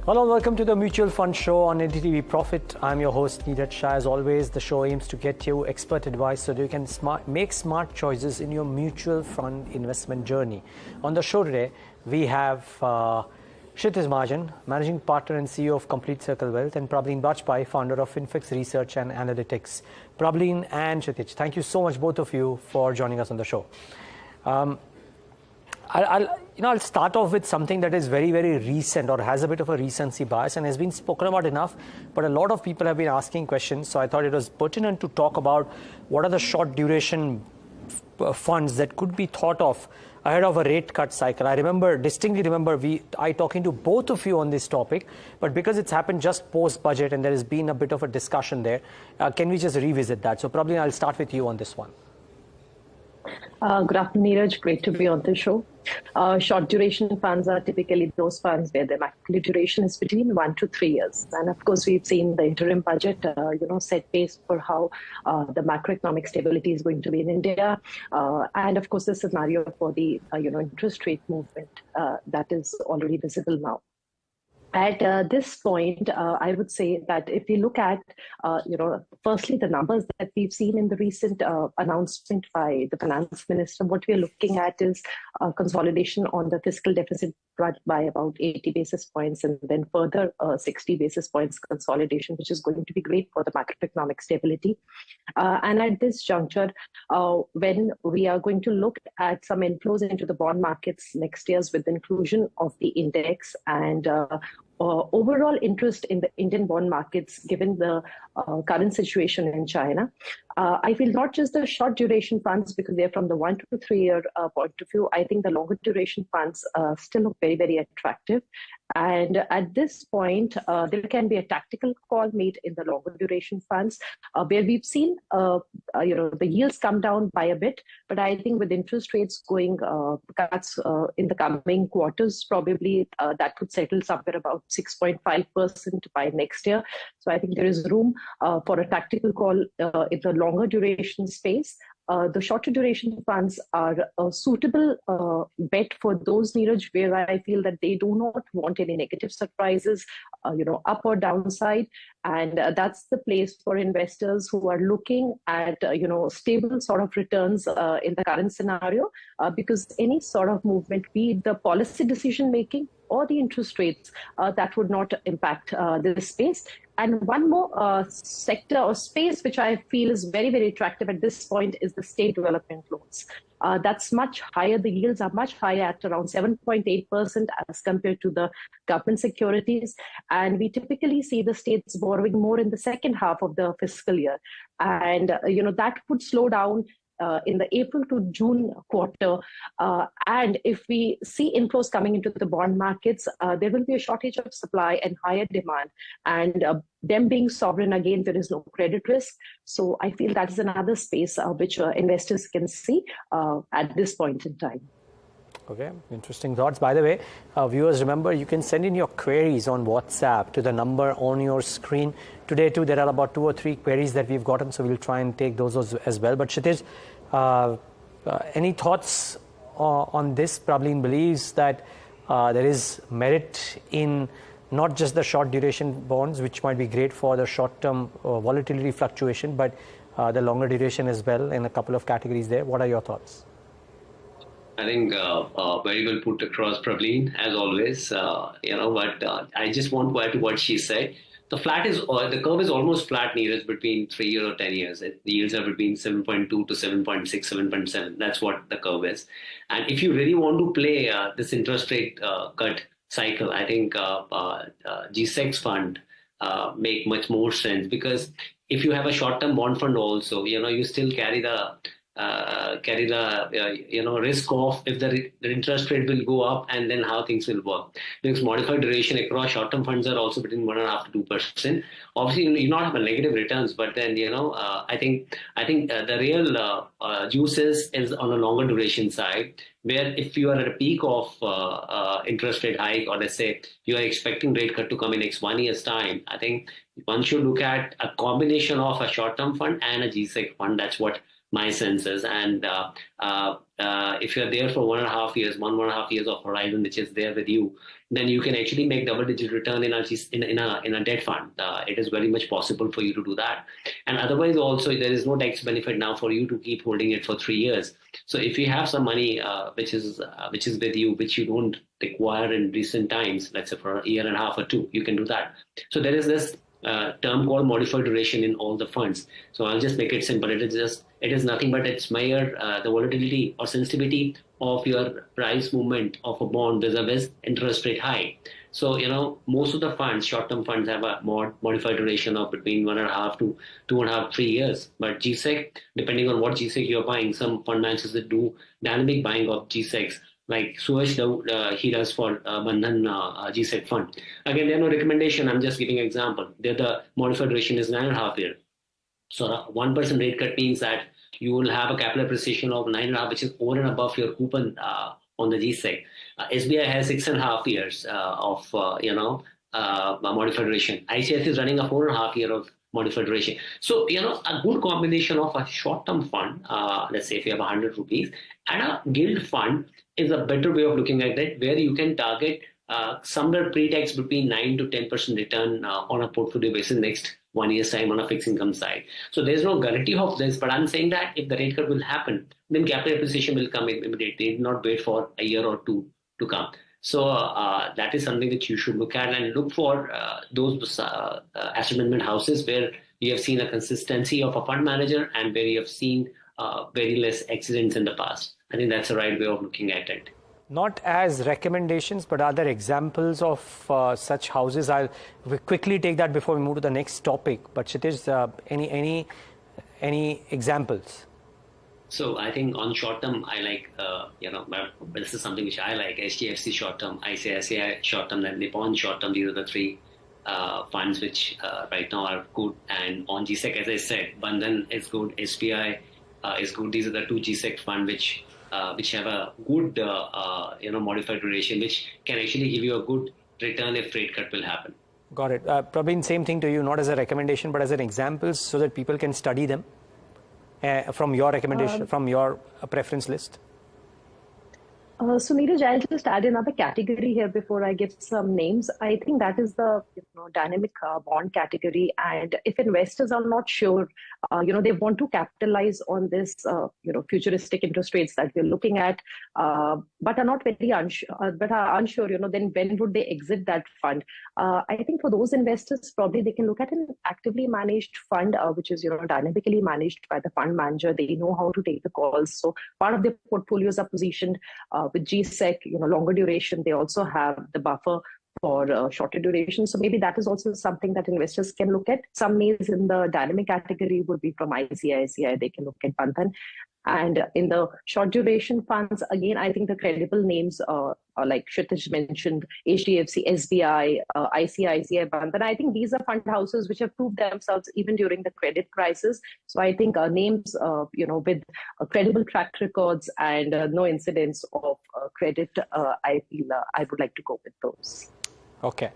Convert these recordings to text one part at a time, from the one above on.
Hello, welcome to the Mutual Fund Show on NDTV Profit. I'm your host, Neeraj Shah. As always, the show aims to get you expert advice so that you can make smart choices in your mutual fund investment journey. On the show today, we have Kshitij Mahajan, Managing Partner and CEO of Complete Circle Wealth, and Prableen Bajpai, founder of FinFix Research and Analytics. Prableen and Kshitij, thank you so much, both of you, for joining us on the show. I'll start off with something that is very, very recent or has a bit of a recency bias and has been spoken about enough, but a lot of people have been asking questions. So I thought it was pertinent to talk about what are the short duration funds that could be thought of ahead of a rate cut cycle. I distinctly remember I talking to both of you on this topic, but because it's happened just post budget and there has been a bit of a discussion there, can we just revisit that? So probably I'll start with you on this one. Good afternoon, Neeraj. Great to be on the show. Short duration funds are typically those funds where the macro duration is between 1 to 3 years. And of course, we've seen the interim budget, set pace for how the macroeconomic stability is going to be in India. And of course, the scenario for the, interest rate movement that is already visible now. At this point, I would say that if we look at, firstly, the numbers that we've seen in the recent announcement by the finance minister, what we're looking at is consolidation on the fiscal deficit by about 80 basis points and then further 60 basis points consolidation, which is going to be great for the macroeconomic stability. And at this juncture, when we are going to look at some inflows into the bond markets next year with the inclusion of the index and overall interest in the Indian bond markets, given the current situation in China, I feel not just the short duration funds, because they're from the 1 to 3 year point of view. I think the longer duration funds still look very, very attractive. And at this point, there can be a tactical call made in the longer duration funds, where we've seen, the yields come down by a bit. But I think with interest rates going cuts in the coming quarters, probably that could settle somewhere about 6.5% by next year. So I think there is room for a tactical call in the longer duration space. The shorter duration funds are a suitable bet for those, Neeraj, where I feel that they do not want any negative surprises, up or downside. And that's the place for investors who are looking at, stable sort of returns in the current scenario, because any sort of movement, be it the policy decision making or the interest rates, that would not impact this space. And one more sector or space which I feel is very, very attractive at this point is the state development loans. That's much higher. The yields are much higher at around 7.8% as compared to the government securities. And we typically see the states borrowing more in the second half of the fiscal year. And, that would slow down in the April to June quarter. And if we see inflows coming into the bond markets, there will be a shortage of supply and higher demand. And them being sovereign, again, there is no credit risk. So I feel that is another space which investors can see at this point in time. Okay, interesting thoughts. By the way, viewers, remember, you can send in your queries on WhatsApp to the number on your screen. Today, too, there are about 2 or 3 queries that we've gotten, so we'll try and take those as well. But Kshitij, any thoughts on this? Prableen believes that there is merit in not just the short duration bonds, which might be great for the short-term volatility fluctuation, but the longer duration as well in a couple of categories there. What are your thoughts? I think very well put across, Prableen, as always. But I just want to add to what she said. The curve is almost flat, Neeraj, between 3 years or 10 years. The yields are between 7.2 to 7.6, 7.7. That's what the curve is. And if you really want to play this interest rate cut cycle, I think G6 fund make much more sense, because if you have a short-term bond fund also, you still carry the risk of if the interest rate will go up and then how things will work. Because modified duration across short-term funds are also between 1.5 to 2%. Obviously, you not have a negative returns, but then I think the real juice is on a longer duration side, where if you are at a peak of interest rate hike, or let's say you are expecting rate cut to come in next 1 year's time, I think one should look at a combination of a short-term fund and a G-Sec fund. That's what my senses. And if you're there for 1.5 years, 1.5 years of horizon, which is there with you, then you can actually make double-digit return in a debt fund. It is very much possible for you to do that. And otherwise, also there is no tax benefit now for you to keep holding it for 3 years. So if you have some money which is with you, which you don't require in recent times, let's say for a year and a half or two, you can do that. So there is this term called modified duration in all the funds. So I'll just make it simple. It is nothing but it's mere the volatility or sensitivity of your price movement of a bond vis-a-vis interest rate high. So most of the funds, short-term funds, have a modified duration of between 1.5 to 2.5, 3 years. But GSEC, depending on what GSEC you're buying, some fund managers that do dynamic buying of GSECs, like Suresh, he does for Bandhan GSEC fund. Again, there are no recommendation. I'm just giving an example. There, the modified duration is 9.5 years. So a 1% rate cut means that you will have a capital appreciation of 9.5, which is over and above your coupon on the GSEC. SBI has 6.5 years of modified duration. ICICI is running a 4.5 year of modified duration. So a good combination of a short-term fund, let's say if you have 100 rupees, and a gilt fund is a better way of looking at it, where you can target somewhere pre-tax between 9 to 10% return on a portfolio basis next 1 year's time on a fixed income side. So there's no guarantee of this, but I'm saying that if the rate cut will happen, then capital appreciation will come immediately, not wait for a year or two to come. So that is something that you should look at, and look for those asset management houses where you have seen a consistency of a fund manager and where you have seen very less accidents in the past. I think that's the right way of looking at it. Not as recommendations, but are there examples of such houses? I'll quickly take that before we move to the next topic. But Kshitij, any examples? So I think on short term, I like, this is something which I like: HDFC short term, ICICI short term, and Nippon short term. These are the three funds which right now are good. And on GSEC, as I said, Bandhan is good, SBI is good. These are the two GSEC fund which have a good modified duration, which can actually give you a good return if rate cut will happen. Got it. Probably same thing to you, not as a recommendation, but as an example, so that people can study them from your recommendation, from your preference list. So Neeraj, I'll just add another category here before I give some names. I think that is the dynamic bond category. And if investors are not sure, they want to capitalize on this, futuristic interest rates that we're looking at, but are not very unsure, then when would they exit that fund? I think for those investors, probably they can look at an actively managed fund, which is, dynamically managed by the fund manager. They know how to take the calls. So part of their portfolios are positioned with GSEC, longer duration. They also have the buffer for shorter duration. So maybe that is also something that investors can look at. Some names in the dynamic category would be from ICICI. They can look at Bandhan. And in the short duration funds, again, I think the credible names are like Kshitij mentioned, HDFC, SBI, ICICI, Bandhan. I think these are fund houses which have proved themselves even during the credit crisis. So I think names, with credible track records and no incidents of credit, I feel I would like to go with those. Okay.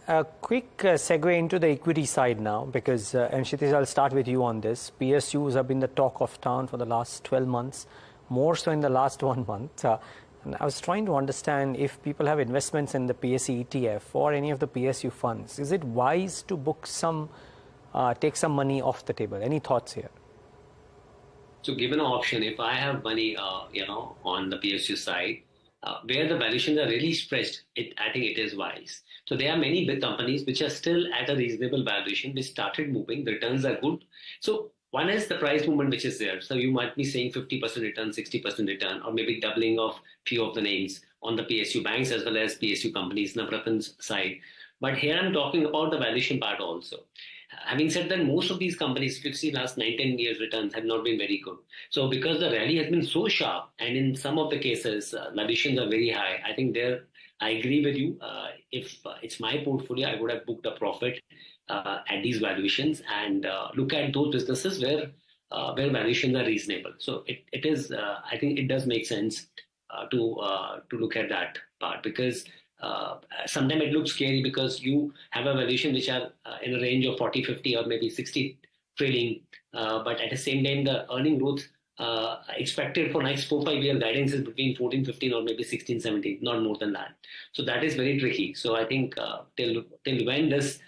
A quick segue into the equity side now, because, and Kshitij, I'll start with you on this. PSUs have been the talk of town for the last 12 months, more so in the last 1 month. And I was trying to understand, if people have investments in the PSE ETF or any of the PSU funds, is it wise to book take some money off the table? Any thoughts here? So given an option, if I have money, on the PSU side, where the valuations are really stretched, I think it is wise. So there are many big companies which are still at a reasonable valuation, which started moving. The returns are good. So one is the price movement which is there. So you might be saying 50% return, 60% return, or maybe doubling of few of the names on the PSU banks as well as PSU companies, Navratn's side. But here I'm talking about the valuation part also. Having said that, most of these companies, if you see last 9-10 years returns have not been very good. So because the rally has been so sharp, and in some of the cases, valuations are very high, I think I agree with you. If it's my portfolio, I would have booked a profit at these valuations and look at those businesses where valuations are reasonable. So it is, I think it does make sense to look at that part, because sometimes it looks scary because you have a valuation which are in a range of 40, 50 or maybe 60 trailing. But at the same time, the earning growth expected for next 4-5 year guidance is between 14, 15 or maybe 16, 17, not more than that. So that is very tricky. So I think till when this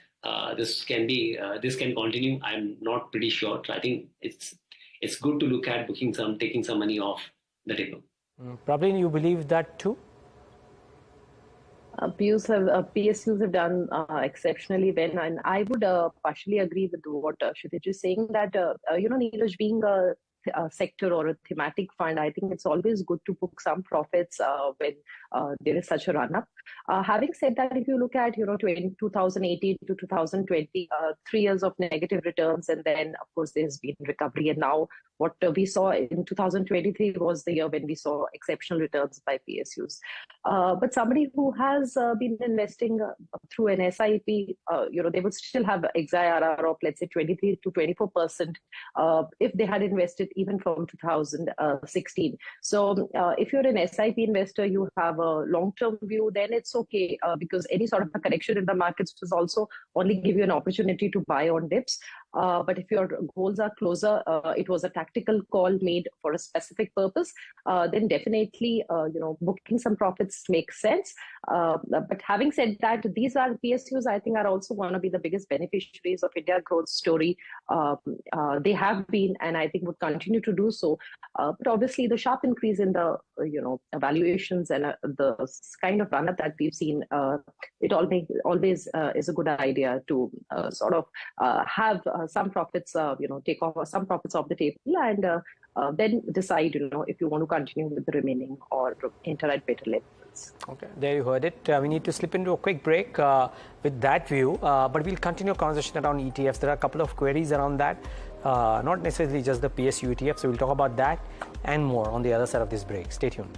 this can continue, I'm not pretty sure. So I think it's good to look at taking some money off the table. Probably you believe that too? PSUs have done exceptionally well, and I would partially agree with what Kshitij is saying that Neeraj, being a sector or a thematic fund, I think it's always good to book some profits when there is such a run up. Having said that, if you look at 2018 to 2020, 3 years of negative returns, and then of course there's been recovery, and now what we saw in 2023 was the year when we saw exceptional returns by PSUs. But somebody who has been investing through an SIP, they would still have XIRR of, let's say, 23 to 24% if they had invested even from 2016. So if you're an SIP investor, you have a long-term view, then it's okay because any sort of a correction in the markets does also only give you an opportunity to buy on dips. But if your goals are closer, it was a tactical call made for a specific purpose, then definitely, booking some profits makes sense. But having said that, these are PSUs, I think, are also going to be the biggest beneficiaries of India growth story. They have been, and I think would continue to do so. But obviously, the sharp increase in the, valuations and the kind of run-up that we've seen, it always is a good idea to sort of have some profits, take off some profits off the table and then decide, if you want to continue with the remaining or enter at better levels. Okay, there you heard it. We need to slip into a quick break with that view, but we'll continue conversation around ETFs. There are a couple of queries around that, not necessarily just the PSU ETF. So we'll talk about that and more on the other side of this break. Stay tuned.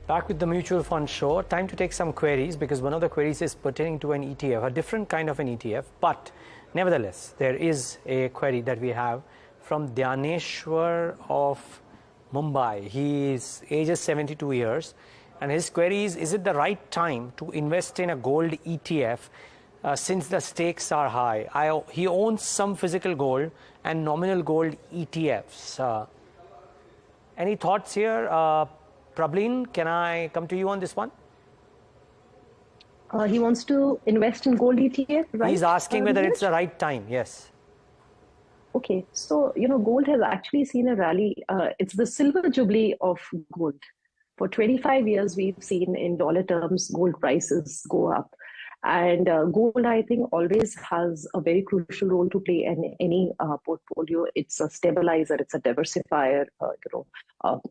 Back with the mutual fund show. Time to take some queries because one of the queries is pertaining to an ETF, a different kind of an ETF. But nevertheless, there is a query that we have from Dhyaneshwar of Mumbai. He is ages 72 years. And his query is it the right time to invest in a gold ETF since the stakes are high. He owns some physical gold and nominal gold ETFs. Any thoughts here? Prableen, can I come to you on this one? He wants to invest in gold ETF, right? He's asking whether it's the right time. Yes. Okay, so gold has actually seen a rally. It's the silver jubilee of gold. For 25 years, we've seen in dollar terms gold prices go up. And gold, I think, always has a very crucial role to play in any portfolio. It's a stabilizer, it's a diversifier,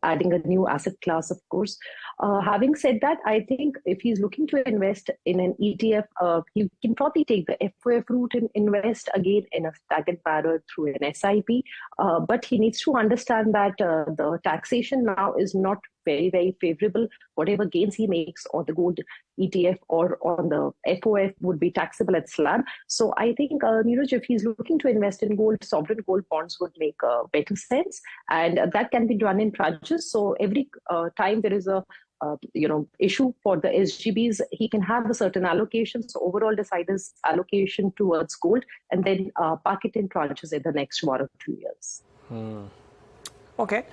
adding a new asset class, of course. Having said that, I think if he's looking to invest in an ETF, he can probably take the FOF route and invest again in a staggered manner through an SIP. But he needs to understand that the taxation now is not very, very favorable. Whatever gains he makes on the gold ETF or on the FOF would be taxable at slab. So I think, Neeraj, if he's looking to invest in gold, sovereign gold bonds would make better sense. And that can be done in tranches. So every time there is a issue for the SGBs, he can have a certain allocation. So overall decide his allocation towards gold and then park it in tranches in the next 1 or 2 years. Okay.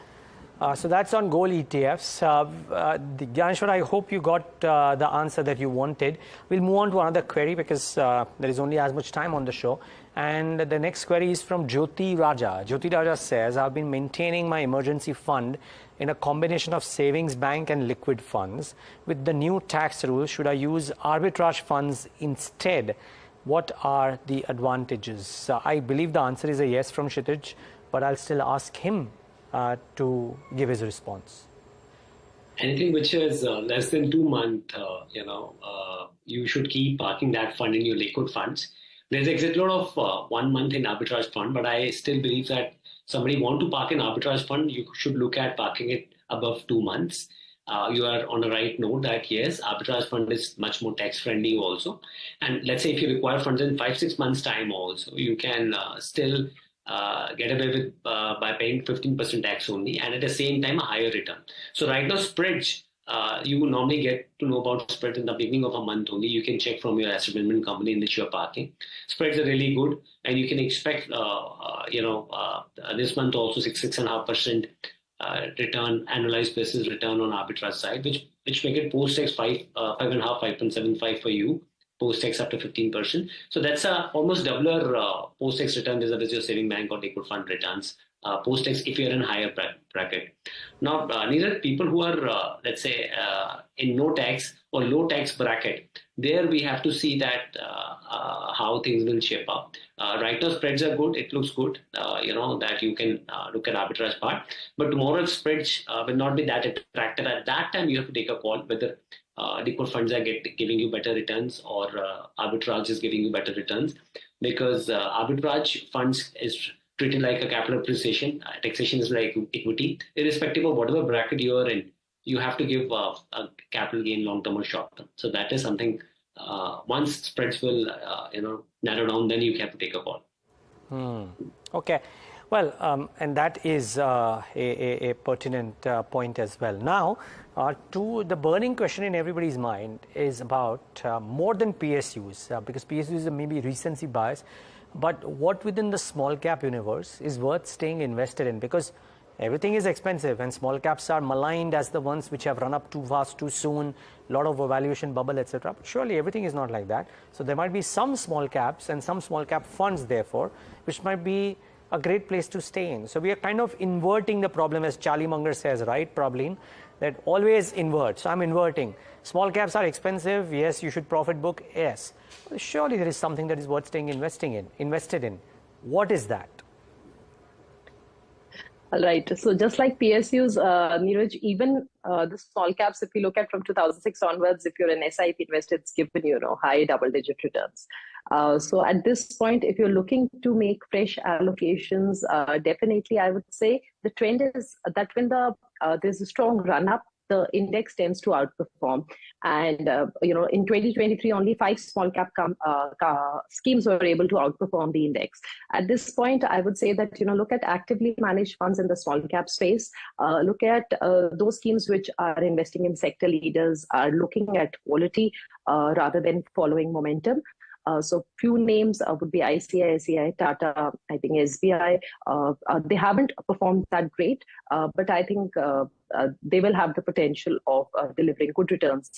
So that's on gold ETFs. Gyaneshwar, I hope you got the answer that you wanted. We'll move on to another query because there is only as much time on the show. And the next query is from Jyoti Raja. Jyoti Raja says, I've been maintaining my emergency fund in a combination of savings bank and liquid funds. With the new tax rules, should I use arbitrage funds instead? What are the advantages? I believe the answer is a yes from Kshitij, but I'll still ask him to give his response. Anything which is less than 2 months, you should keep parking that fund in your liquid funds. There's a lot of 1 month in arbitrage fund, but I still believe that somebody want to park an arbitrage fund, you should look at parking it above 2 months. You are on the right note that yes, arbitrage fund is much more tax friendly also. And let's say if you require funds in 5-6 months time also, you can still get away with by paying 15% tax only, and at the same time a higher return. So right now spreads, you normally get to know about spreads in the beginning of a month only. You can check from your asset management company in which you are parking. Spreads are really good, and you can expect this month also 6.5% return, annualized basis return on arbitrage side, which make it post tax 5.5, 5.75 for you. Post-tax up to 15%. So that's almost doubler post-tax return as your saving bank or liquid fund returns. Post-tax if you're in higher bracket. Now, neither people who are, let's say, in no tax or low tax bracket, there we have to see that how things will shape up. Right now, spreads are good. It looks good, that you can look at arbitrage part. But tomorrow, spreads will not be that attractive. At that time, you have to take a call whether liquid funds are giving you better returns or arbitrage is giving you better returns, because arbitrage funds is treated like a capital appreciation. Taxation is like equity. Irrespective of whatever bracket you are in, you have to give a capital gain long term or short term. So that is something once spreads will narrow down, then you have to take a call. Okay. Well, and that is a pertinent point as well. Now, to the burning question in everybody's mind is about more than PSUs, because PSUs are maybe recency bias, but what within the small cap universe is worth staying invested in, because everything is expensive and small caps are maligned as the ones which have run up too fast, too soon, a lot of valuation bubble, etc. But surely everything is not like that. So there might be some small caps and some small cap funds, therefore, which might be a great place to stay in. So we are kind of inverting the problem, as Charlie Munger says, right, Prableen, that always invert. So I'm inverting. Small caps are expensive. Yes, you should profit book. Yes. But surely there is something that is worth staying invested in. What is that? All right. So just like PSUs, Neeraj, even the small caps, if you look at from 2006 onwards, if you're an SIP investor, it's given high double-digit returns. So at this point, if you're looking to make fresh allocations, definitely I would say the trend is that when there's a strong run-up, the index tends to outperform. And, in 2023, only 5 small cap schemes were able to outperform the index. At this point, I would say that, look at actively managed funds in the small cap space. Look at those schemes which are investing in sector leaders, are looking at quality rather than following momentum. So few names would be ICICI, Tata, I think SBI. They haven't performed that great, but I think they will have the potential of delivering good returns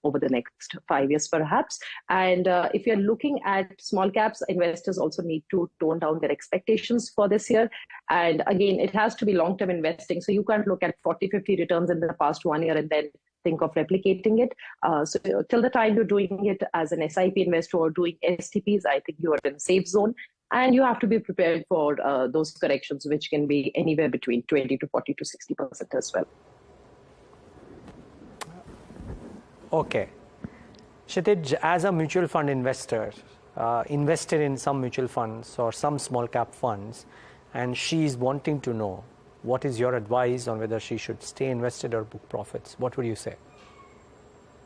over the next 5 years, perhaps. And if you're looking at small caps, investors also need to tone down their expectations for this year. And again, it has to be long-term investing. So you can't look at 40, 50 returns in the past 1 year and then think of replicating it. So till the time you're doing it as an SIP investor or doing STPs, I think you are in a safe zone. And you have to be prepared for those corrections, which can be anywhere between 20 to 40 to 60% as well. Okay. Kshitij, as a mutual fund investor, invested in some mutual funds or some small cap funds, and she's wanting to know, what is your advice on whether she should stay invested or book profits? What would you say?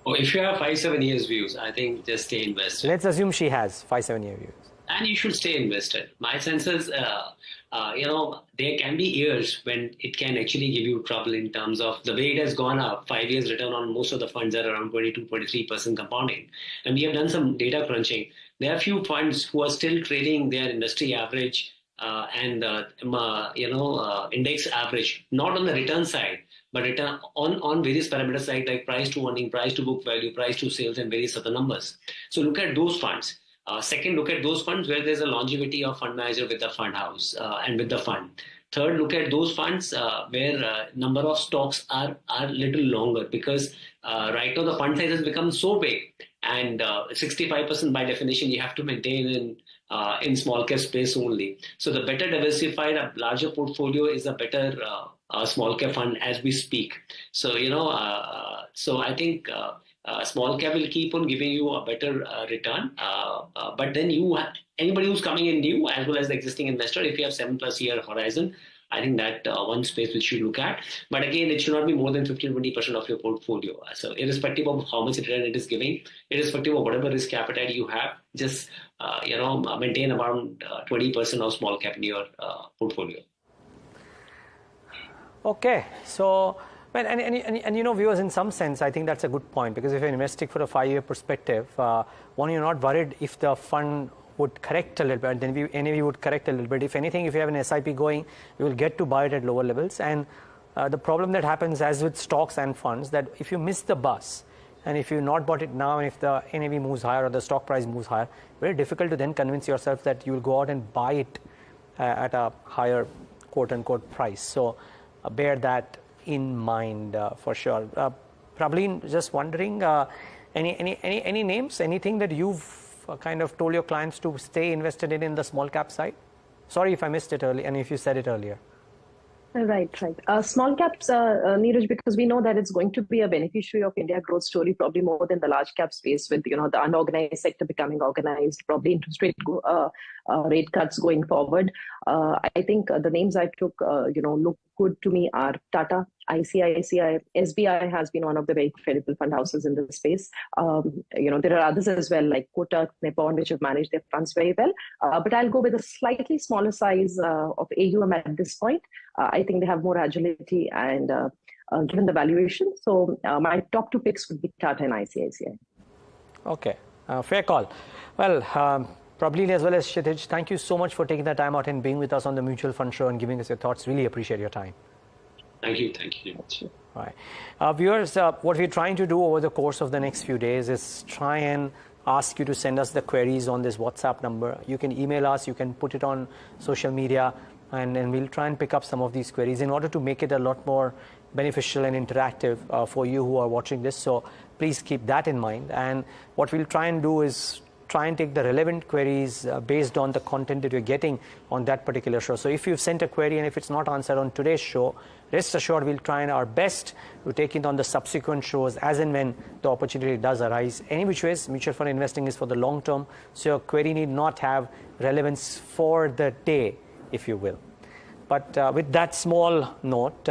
Oh, if you have 5-7 years views, I think just stay invested. Let's assume she has 5-7 year views. And you should stay invested. My sense is, there can be years when it can actually give you trouble in terms of the way it has gone up. 5 years return on most of the funds are around 22-23% compounding. And we have done some data crunching. There are few funds who are still trading their industry average and index average, not on the return side, but return on various parameters like price to earning, price to book value, price to sales, and various other numbers. So look at those funds. Second, look at those funds where there's a longevity of fund manager with the fund house and with the fund. Third, look at those funds where number of stocks are little longer, because right now the fund size has become so big, and 65% by definition you have to maintain in small cap space only. So the better diversified, a larger portfolio is a better small cap fund as we speak. So so I think small cap will keep on giving you a better return. But then anybody who's coming in new, as well as the existing investor, if you have 7+ year horizon, I think that one space which you look at. But again, it should not be more than 15-20% of your portfolio. So irrespective of how much return it is giving, irrespective of whatever risk appetite you have, just maintain around 20% of small cap in your portfolio. Okay, so and viewers, in some sense, I think that's a good point, because if you're investing for a 5-year perspective, one, you're not worried if the fund would correct a little bit, then NAV would correct a little bit. If anything, if you have an SIP going, you will get to buy it at lower levels. And the problem that happens, as with stocks and funds, that if you miss the bus, and if you not bought it now, and if the NAV moves higher or the stock price moves higher, very difficult to then convince yourself that you will go out and buy it at a higher quote-unquote price. So bear that in mind for sure. Prableen, just wondering, any names, anything that you've kind of told your clients to stay invested in the small cap side? Sorry if I missed it earlier, and if you said it earlier. Right. Small caps, Neeraj, because we know that it's going to be a beneficiary of India growth story, probably more than the large cap space, with the unorganized sector becoming organized, probably interest rate cuts going forward. I think the names I took, look good to me are Tata, ICICI, SBI has been one of the very credible fund houses in the space. There are others as well, like Kotak, Nippon, which have managed their funds very well. But I'll go with a slightly smaller size of AUM at this point. I think they have more agility and given the valuation. So my top 2 picks would be Tata and ICICI. Okay, fair call. Well, Prableen as well as Kshitij, thank you so much for taking the time out and being with us on the Mutual Fund Show and giving us your thoughts. Really appreciate your time. Thank you. All right. Viewers, what we're trying to do over the course of the next few days is try and ask you to send us the queries on this WhatsApp number. You can email us, you can put it on social media, and then we'll try and pick up some of these queries in order to make it a lot more beneficial and interactive for you who are watching this. So please keep that in mind. And what we'll try and do is try and take the relevant queries based on the content that you're getting on that particular show. So if you've sent a query and if it's not answered on today's show, rest assured we'll try our best to take it on the subsequent shows as and when the opportunity does arise. Any which ways, mutual fund investing is for the long term, so your query need not have relevance for the day, if you will. But with that small note,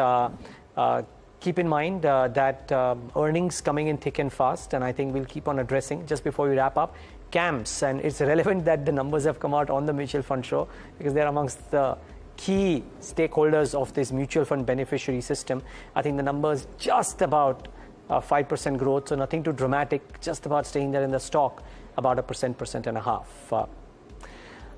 keep in mind that earnings coming in thick and fast, and I think we'll keep on addressing just before we wrap up. CAMPs, and it's relevant that the numbers have come out on the Mutual Fund Show because they're amongst the key stakeholders of this mutual fund beneficiary system. I think the numbers just about 5% growth, so nothing too dramatic, just about staying there in the stock. about 1%, 1.5%.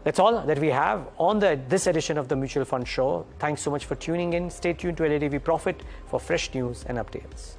That's all that we have on this edition of the Mutual Fund Show. Thanks so much for tuning in. Stay tuned to NDTV Profit for fresh news and updates.